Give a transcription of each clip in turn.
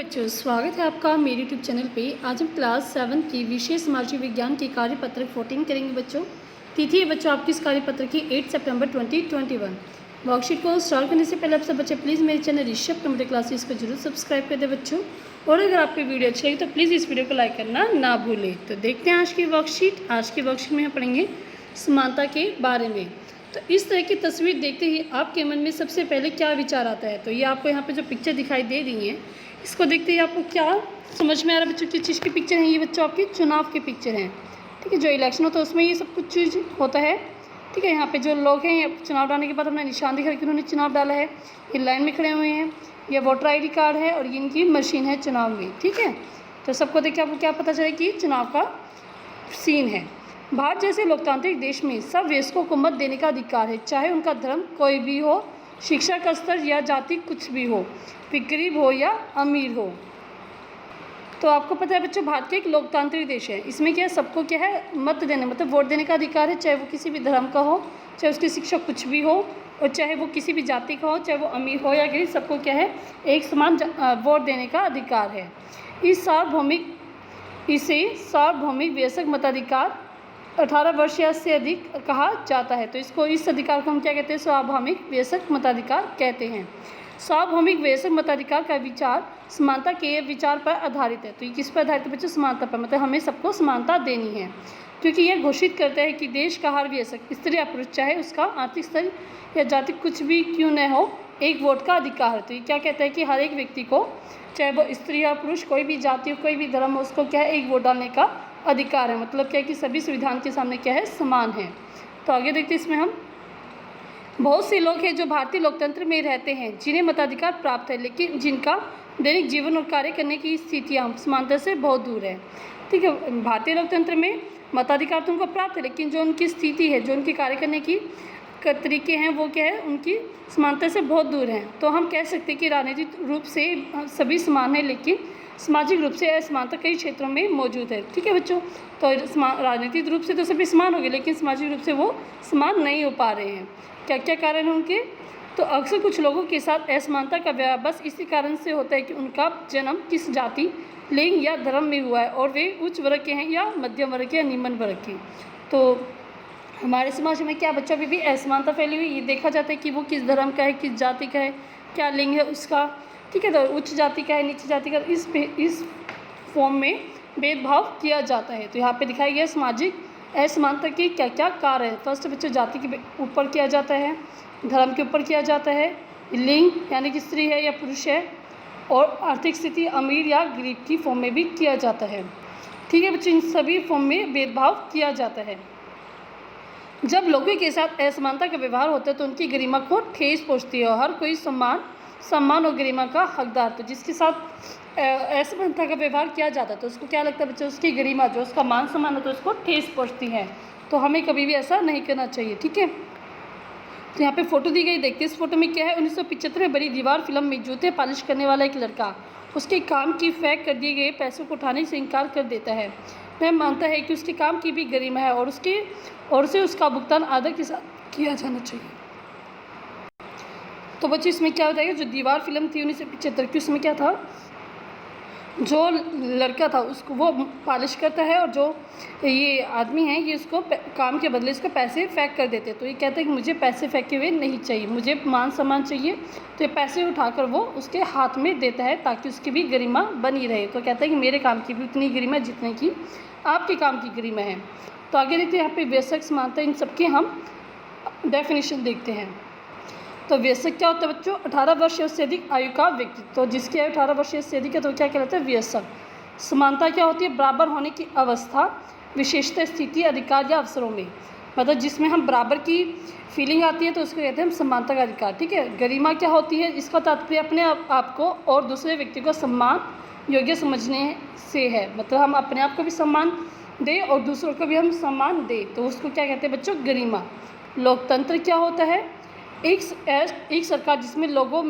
बच्चों, स्वागत है आपका मेरे यूट्यूब चैनल पे। आज हम क्लास 7 की विशेष सामाजिक विज्ञान की कार्यपत्र 14 करेंगे बच्चों। तिथि है बच्चों आपकी इस कार्यपत्र की 8 सितंबर 2021। वर्कशीट को स्टार्ट करने से पहले आप सब बच्चे प्लीज़ मेरे चैनल ऋषभ कंप्यूटर क्लासेस को जरूर सब्सक्राइब कर दें बच्चों। और अगर आपको वीडियो अच्छी लगी तो प्लीज़ इस वीडियो को लाइक करना ना भूलें। तो देखते हैं आज की वर्कशीट। आज की वर्कशीट में हम पढ़ेंगे समानता के बारे में। तो इस तरह की तस्वीर देखते ही आपके मन में सबसे पहले क्या विचार आता है? तो ये आपको यहाँ पे जो पिक्चर दिखाई दे रही है, इसको देखते ही आपको क्या समझ में आ रहा है बच्चों? किस चीज़ की पिक्चर है ये बच्चों? आपके चुनाव की पिक्चर है। ठीक है, जो इलेक्शन होता है उसमें ये सब कुछ चीज़ होता है। ठीक है, यहाँ पे जो लोग हैं ये चुनाव डालने के बाद अपना निशान दिखा कि उन्होंने चुनाव डाला है। ये लाइन में खड़े हुए हैं, ये वोटर ID कार्ड है और ये इनकी मशीन है चुनाव में। ठीक है, तो सबको देख के आपको क्या पता चले कि चुनाव का सीन है। भारत जैसे लोकतांत्रिक देश में सब वयस्कों को मत देने का अधिकार है, चाहे उनका धर्म कोई भी हो, शिक्षा का स्तर या जाति कुछ भी हो, फिर गरीब हो या अमीर हो। तो आपको पता है बच्चों, भारत का एक लोकतांत्रिक देश है। इसमें क्या है, सबको क्या है, मत देने मतलब वोट देने का अधिकार है, चाहे वो किसी भी धर्म का हो, चाहे उसकी शिक्षा कुछ भी हो, और चाहे वो किसी भी जाति का हो, चाहे वो अमीर हो या गरीब, सबको क्या है, एक समान वोट देने का अधिकार है। इसे सार्वभौमिक वयस्क मताधिकार 18 वर्ष या से अधिक कहा जाता है। तो इस अधिकार को हम क्या कहते हैं? सार्वभौमिक वयस्क मताधिकार कहते हैं। सार्वभौमिक वयस्क मताधिकार का विचार समानता के विचार पर आधारित है। तो ये किस पर आधारित है बच्चों? समानता पर, मतलब हमें सबको समानता देनी है, क्योंकि यह घोषित करता है कि देश का हर वयस्क स्त्री या पुरुष, चाहे उसका आर्थिक स्तर या जाति कुछ भी क्यों न हो, एक वोट का अधिकार है। तो ये क्या कहता है कि हर एक व्यक्ति को, चाहे वो स्त्री या पुरुष, कोई भी जाति हो, कोई भी धर्म हो, उसको क्या है, एक वोट डालने का अधिकार है। मतलब क्या है कि सभी संविधान के सामने क्या है, समान है। तो आगे देखते हैं, इसमें हम बहुत से लोग हैं जो भारतीय लोकतंत्र में रहते हैं जिन्हें मताधिकार प्राप्त है, लेकिन जिनका दैनिक जीवन और कार्य करने की स्थितियाँ समानता से बहुत दूर है। ठीक है, भारतीय लोकतंत्र में मताधिकार तो उनको प्राप्त है, लेकिन जो उनकी स्थिति है, जो उनकी कार्य करने की तरीके हैं, वो क्या है, उनकी समानता से बहुत दूर हैं। तो हम कह सकते हैं कि राजनीतिक रूप से सभी समान हैं, लेकिन सामाजिक रूप से असमानता कई क्षेत्रों में मौजूद है। ठीक है बच्चों, तो राजनीतिक रूप से तो सभी समान हो गए, लेकिन सामाजिक रूप से वो समान नहीं हो पा रहे हैं। क्या क्या कारण है उनके? तो अक्सर कुछ लोगों के साथ असमानता का व्यवहार बस इसी कारण से होता है कि उनका जन्म किस जाति, लिंग या धर्म में हुआ है, और वे उच्च वर्ग के हैं या मध्यम वर्ग के या निम्न वर्ग के। तो हमारे समाज में क्या बच्चों, अभी भी असमानता फैली हुई। ये देखा जाता है कि वो किस धर्म का है, किस जाति का है, क्या लिंग है उसका। ठीक है, तो उच्च जाति का है, नीचे जाति का, इस फॉर्म में भेदभाव किया जाता है। तो यहाँ पे दिखाया गया सामाजिक असमानता के क्या क्या कारण है। फर्स्ट बच्चों, जाति के ऊपर किया जाता है, धर्म के ऊपर किया जाता है, लिंग यानी कि स्त्री है या पुरुष है, और आर्थिक स्थिति अमीर या गरीब की फॉर्म में भी किया जाता है। ठीक है बच्चों, इन सभी फॉर्म में भेदभाव किया जाता है। जब लोगों के साथ असमानता का व्यवहार होता है तो उनकी गरिमा को ठेस पहुँचती है, और हर कोई सम्मान और गरिमा का हकदार। तो जिसके साथ असमानता का व्यवहार किया जाता है तो उसको क्या लगता है बच्चों, उसकी गरिमा, जो उसका मान सम्मान है, तो उसको ठेस पहुँचती है। तो हमें कभी भी ऐसा नहीं करना चाहिए। ठीक है, तो यहाँ पे फोटो दी गई, देखते हैं इस फोटो में क्या है। 1975 में बड़ी दीवार फिल्म में जूते पॉलिश करने वाला एक लड़का उसके काम की फेंक कर दिए गए पैसों को उठाने से इनकार कर देता है। वह मानता है कि उसके काम की भी गरिमा है और उसे उसका भुगतान आदर के साथ किया जाना चाहिए। तो बच्चे इसमें क्या बताएगा, जो दीवार फिल्म थी 1975 की, उसमें क्या था, जो लड़का था उसको वो पॉलिश करता है, और जो ये आदमी है ये उसको काम के बदले इसको पैसे फेंक कर देते। तो ये कहता है कि मुझे पैसे फेंके हुए नहीं चाहिए, मुझे मान सम्मान चाहिए। तो ये पैसे उठाकर वो उसके हाथ में देता है ताकि उसकी भी गरिमा बनी रहे। तो कहता है कि मेरे काम की भी उतनी गरिमा जितने की आपके काम की गरिमा है। तो आगे देखते हैं यहाँ पे वयस्क समानता, इन सबके हम डेफिनेशन देखते हैं। तो वयस्क क्या होता है बच्चों? 18 वर्ष से अधिक आयु का व्यक्ति। तो जिसकी आयु 18 वर्ष से अधिक है तो क्या कहलाता है? वयस्क। समानता क्या होती है? बराबर होने की अवस्था, विशेषता, स्थिति, अधिकार या अवसरों में, मतलब जिसमें हम बराबर की फीलिंग आती है तो उसको कहते हैं हम समानता का अधिकार। ठीक है, गरिमा क्या होती है? इसका तात्पर्य अपने आप को और दूसरे व्यक्ति को सम्मान योग्य समझने से है, मतलब हम अपने आप को भी सम्मान दें और दूसरों को भी हम सम्मान दें, तो उसको क्या कहते हैं बच्चों? गरिमा। लोकतंत्र क्या होता है? एक सरकार जिसमें लोगों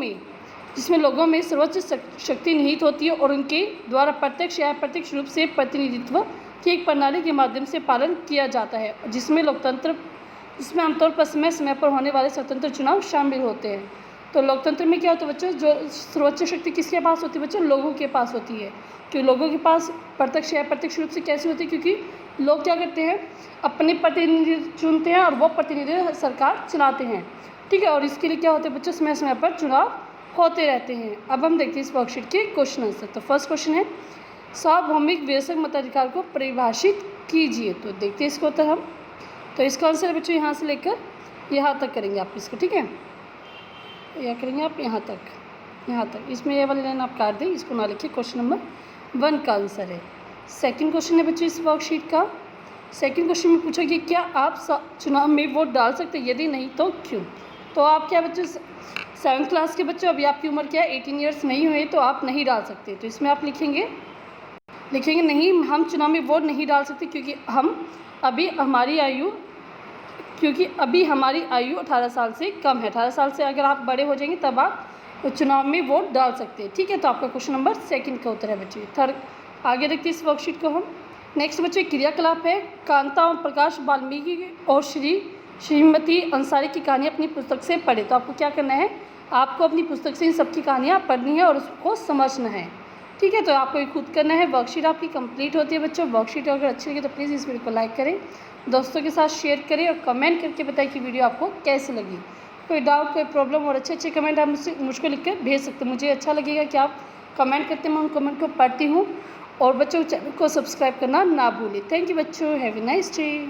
में सर्वोच्च शक्ति निहित होती है और उनके द्वारा प्रत्यक्ष या अप्रत्यक्ष रूप से प्रतिनिधित्व की एक प्रणाली के माध्यम से पालन किया जाता है, जिसमें आमतौर पर समय समय पर होने वाले स्वतंत्र चुनाव शामिल होते हैं। तो लोकतंत्र में क्या होता है बच्चों, जो सर्वोच्च शक्ति किसके पास होती है बच्चों, लोगों के पास होती है। क्यों लोगों के पास प्रत्यक्ष या अप्रत्यक्ष रूप से कैसे होती है, क्योंकि लोग क्या करते हैं, अपने प्रतिनिधि चुनते हैं और वो प्रतिनिधि सरकार चलाते हैं, ठीक है। और इसके लिए क्या होता है बच्चों, समय समय पर चुनाव होते रहते हैं। अब हम देखते हैं इस वर्कशीट के क्वेश्चन आंसर। तो फर्स्ट क्वेश्चन है, सार्वभौमिक वयस्क मताधिकार को परिभाषित कीजिए। तो देखते हैं इसको उत्तर हम। तो इसका आंसर बच्चों यहाँ से लेकर यहाँ तक करेंगे आप इसको, ठीक है। यह करेंगे आप यहाँ तक, इसमें ये वाली लाइन आप काट दें, इसको ना लिखिए। क्वेश्चन नंबर 1 का आंसर है। सेकंड क्वेश्चन है बच्चों इस वर्कशीट का। सेकंड क्वेश्चन में पूछा कि क्या आप चुनाव में वोट डाल सकते हैं, यदि नहीं तो क्यों। तो आप क्या बच्चों 7th क्लास के बच्चों, अभी आपकी उम्र क्या है, 18 ईयर्स नहीं हुए, तो आप नहीं डाल सकते। तो इसमें आप लिखेंगे नहीं, हम चुनाव में वोट नहीं डाल सकते क्योंकि अभी हमारी आयु 18 साल से कम है। 18 साल से अगर आप बड़े हो जाएंगे तब आप चुनाव में वोट डाल सकते हैं, ठीक है। तो आपका क्वेश्चन नंबर 2 का उत्तर है बच्चे। थर्ड आगे देखते हैं इस वर्कशीट को हम। नेक्स्ट बच्चे क्रियाकलाप है, कांता ओम प्रकाश वाल्मीकि और श्रीमती अंसारी की कहानी अपनी पुस्तक से पढ़े। तो आपको क्या करना है, आपको अपनी पुस्तक से इन सबकी कहानियाँ पढ़नी है और उसको समझना है, ठीक है। तो आपको ये खुद करना है। वर्कशीट आपकी कंप्लीट होती है बच्चों। वर्कशीट अगर अच्छी लगी तो प्लीज़ इस वीडियो को लाइक करें, दोस्तों के साथ शेयर करें और कमेंट करके बताएं कि वीडियो आपको कैसी लगी। कोई डाउट, कोई प्रॉब्लम और अच्छे कमेंट आप मुझको लिख कर भेज सकते हैं। मुझे अच्छा लगेगा कि आप कमेंट करते हैं, मैं उन कमेंट को पढ़ती हूँ। और बच्चों चैनल को सब्सक्राइब करना ना भूलें। थैंक यू बच्चों, हैव ए नाइस डे।